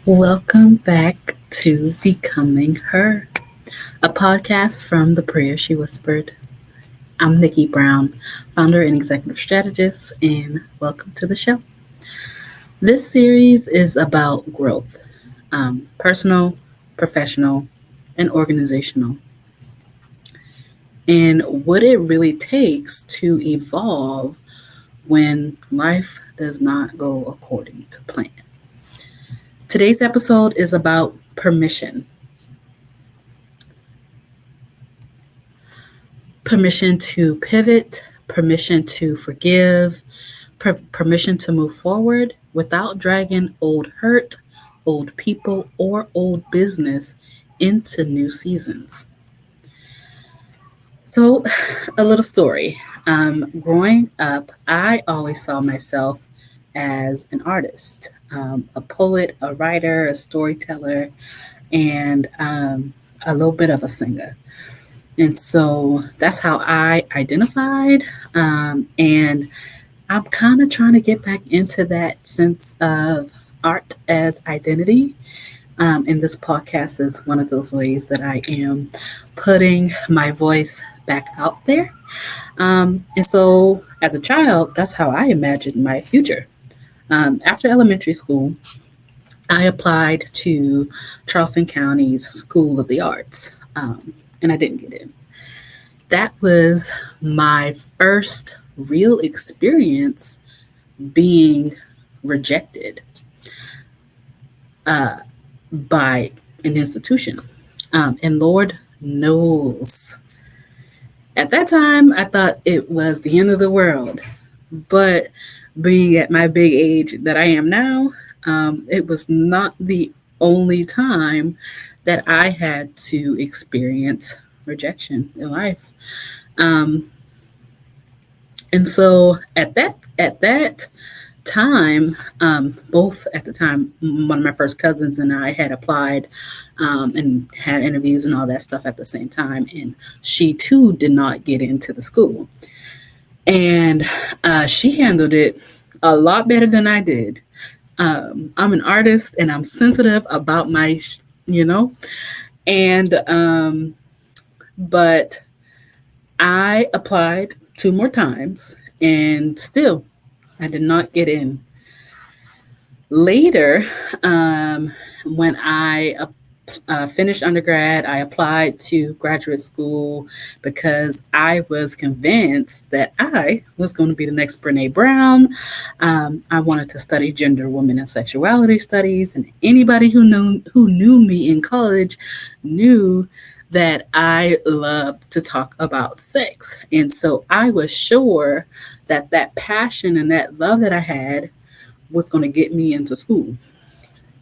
Welcome back to Becoming Her, a podcast from the Prayer She Whispered. I'm Nikki Brown, founder and executive strategist, and welcome to the show. This series is about growth, personal, professional, and organizational, and what it really takes to evolve when life does not go according to plan. Today's episode is about permission. Permission to pivot, permission to forgive, permission to move forward without dragging old hurt, old people, or old business into new seasons. So, a little story. Growing up, I always saw myself as an artist, a poet, a writer, a storyteller, and a little bit of a singer. And so that's how I identified. And I'm kind of trying to get back into that sense of art as identity. And this podcast is one of those ways that I am putting my voice back out there. And so as a child, that's how I imagined my future. After elementary school, I applied to Charleston County's School of the Arts, and I didn't get in. That was my first real experience being rejected by an institution. And Lord knows, at that time, I thought it was the end of the world. But being at my big age that I am now, it was not the only time that I had to experience rejection in life. Um, and so at that time, both at the time, one of my first cousins and I had applied and had interviews and all that stuff at the same time, and she too did not get into the school. And she handled it a lot better than I did. I'm an artist and I'm sensitive about my, you know, and but I applied two more times and still I did not get in. Later, when I finished undergrad, I applied to graduate school because I was convinced that I was going to be the next Brene Brown. I wanted to study gender, women, and sexuality studies, and anybody who knew me in college knew that I loved to talk about sex. And so I was sure that that passion and that love that I had was going to get me into school.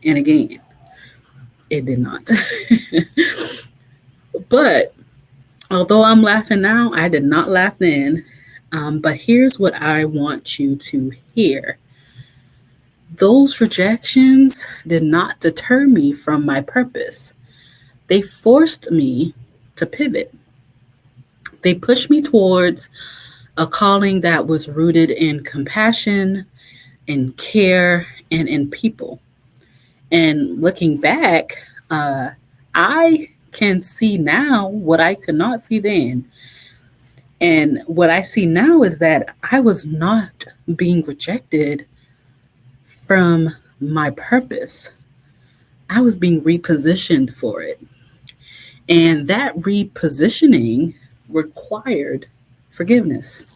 And again, it did not. But although I'm laughing now, I did not laugh then. But here's what I want you to hear. Those rejections did not deter me from my purpose. They forced me to pivot. They pushed me towards a calling that was rooted in compassion, in care, and in people. And looking back, I can see now what I could not see then. And what I see now is that I was not being rejected from my purpose. I was being repositioned for it. And that repositioning required forgiveness.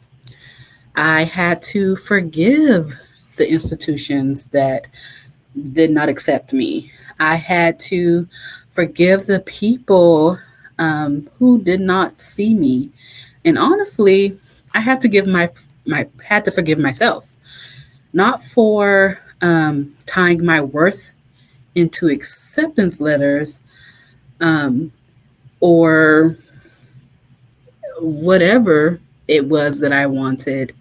I had to forgive the institutions that did not accept me. I had to forgive the people who did not see me. And honestly, I had to forgive myself, not for tying my worth into acceptance letters or whatever it was that I wanted.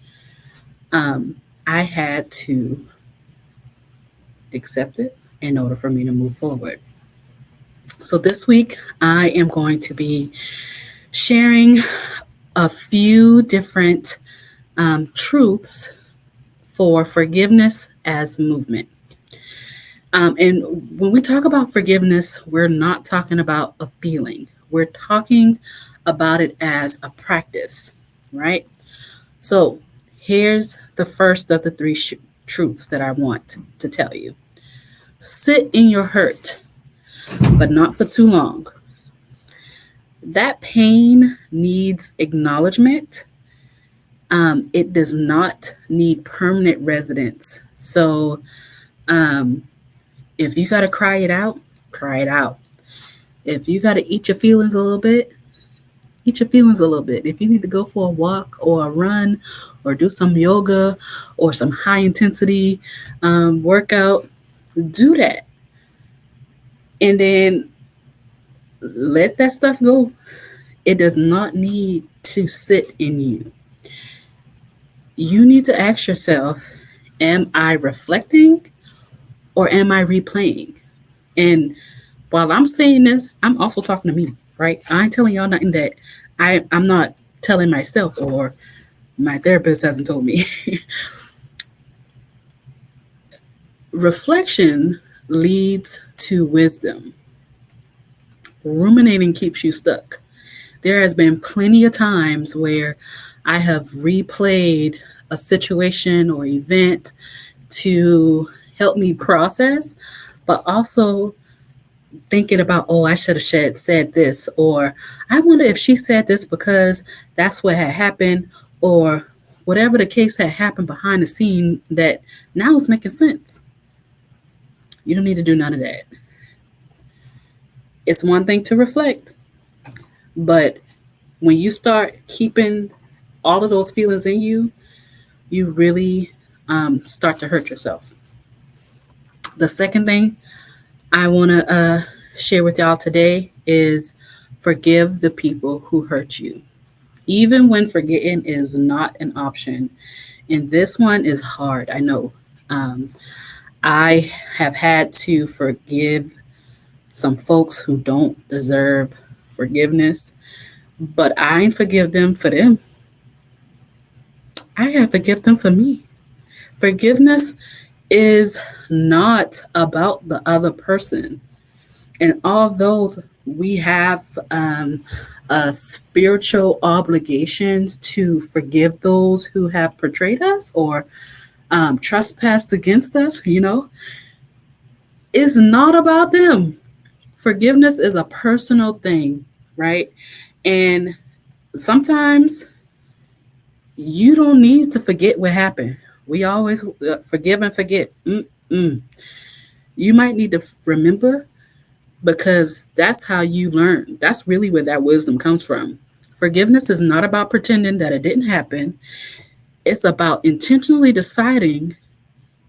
I had to accept it in order for me to move forward. So this week, I am going to be sharing a few different truths for forgiveness as movement. And when we talk about forgiveness, we're not talking about a feeling, we're talking about it as a practice, right? So here's the first of the three truths that I want to tell you. Sit in your hurt, but not for too long. That pain needs acknowledgement. It does not need permanent residence. So um, if you got to cry it out, cry it out. If you got to eat your feelings a little bit, eat your feelings a little bit. If you need to go for a walk or a run or do some yoga or some high intensity workout, do that. And then let that stuff go. It does not need to sit in you. You need to ask yourself, am I reflecting or am I replaying? And while I'm saying this, I'm also talking to me, right? I ain't telling y'all nothing that I'm not telling myself or my therapist hasn't told me. Reflection leads to wisdom. Ruminating keeps you stuck. There has been plenty of times where I have replayed a situation or event to help me process, but also thinking about, oh, I should have said this, or I wonder if she said this because that's what had happened, or whatever the case had happened behind the scene that now is making sense. You don't need to do none of that. It's one thing to reflect, but when you start keeping all of those feelings in you, you really start to hurt yourself. The second thing I want to share with y'all today is forgive the people who hurt you, even when forgetting is not an option. And this one is hard, I know. I have had to forgive some folks who don't deserve forgiveness, but I ain't forgive them for them. I have forgive them for me. Forgiveness is not about the other person. And although we have a spiritual obligation to forgive those who have betrayed us or trespassed against us, it's not about them. Forgiveness is a personal thing, right? And sometimes you don't need to forget what happened. We always forgive and forget. Mm-mm. You might need to remember, because that's how you learn. That's really where that wisdom comes from. Forgiveness is not about pretending that it didn't happen. It's about intentionally deciding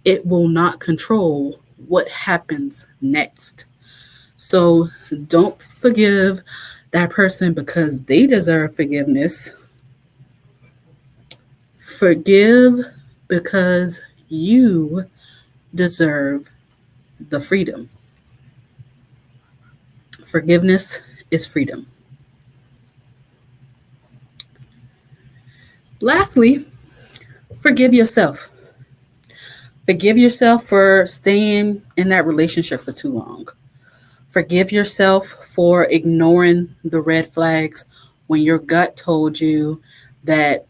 it will not control what happens next. So don't forgive that person because they deserve forgiveness. Forgive because you deserve the freedom. Forgiveness is freedom. Lastly, forgive yourself. Forgive yourself for staying in that relationship for too long. Forgive yourself for ignoring the red flags when your gut told you that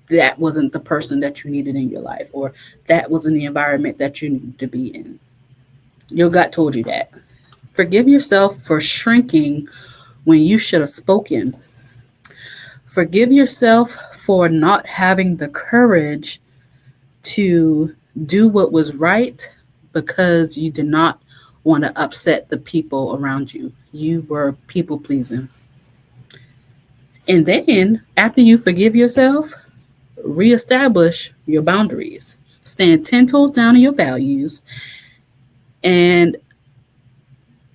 that wasn't the person that you needed in your life, or that wasn't the environment that you needed to be in. Your gut told you that. Forgive yourself for shrinking when you should have spoken. Forgive yourself for not having the courage to do what was right because you did not want to upset the people around you. You were people pleasing. And then, after you forgive yourself, reestablish your boundaries. Stand 10 toes down on your values and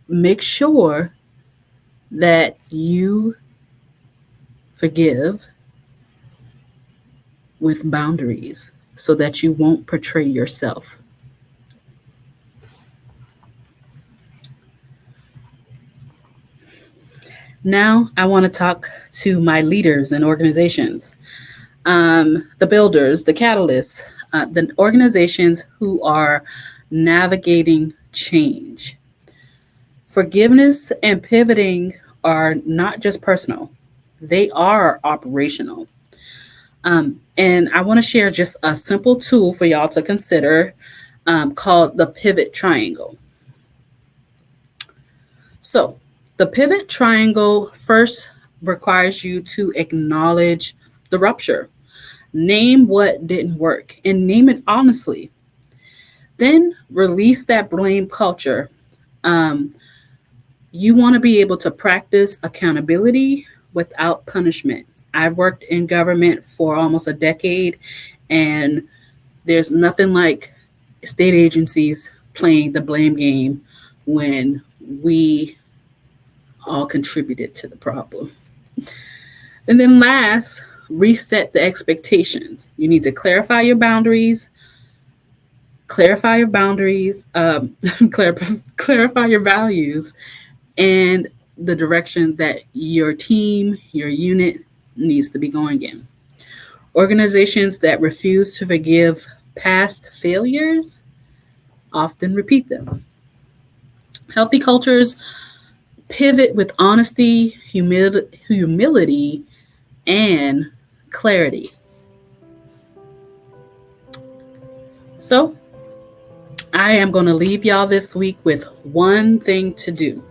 make sure that you forgive with boundaries so that you won't portray yourself. Now, I want to talk to my leaders and organizations, the builders, the catalysts, the organizations who are navigating change. Forgiveness and pivoting are not just personal, they are operational. And I want to share just a simple tool for y'all to consider called the pivot triangle. So, the pivot triangle first requires you to acknowledge the rupture, name what didn't work, and name it honestly. Then release that blame culture. Um, you want to be able to practice accountability without punishment. I've worked in government for almost a decade, and there's nothing like state agencies playing the blame game when we all contributed to the problem. And then last, reset the expectations. You need to clarify your boundaries, clarify your values, and the direction that your team, your unit needs to be going in. Organizations that refuse to forgive past failures often repeat them. Healthy cultures pivot with honesty, humility, and clarity. So, I am going to leave y'all this week with one thing to do,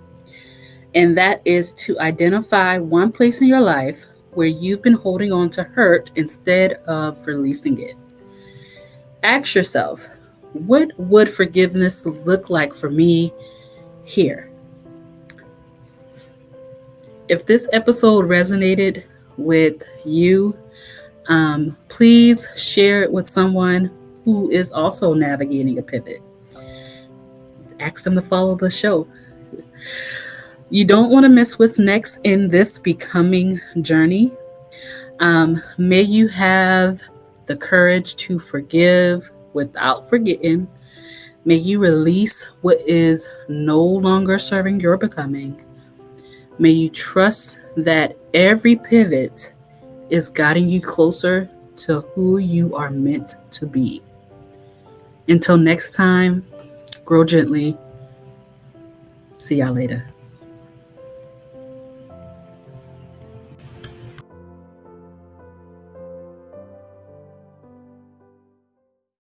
and that is to identify one place in your life where you've been holding on to hurt instead of releasing it. Ask yourself, what would forgiveness look like for me here? If this episode resonated with you, please share it with someone who is also navigating a pivot. Ask them to follow the show. You don't want to miss what's next in this becoming journey. May you have the courage to forgive without forgetting. May you release what is no longer serving your becoming. May you trust that every pivot is guiding you closer to who you are meant to be. Until next time, grow gently. See y'all later.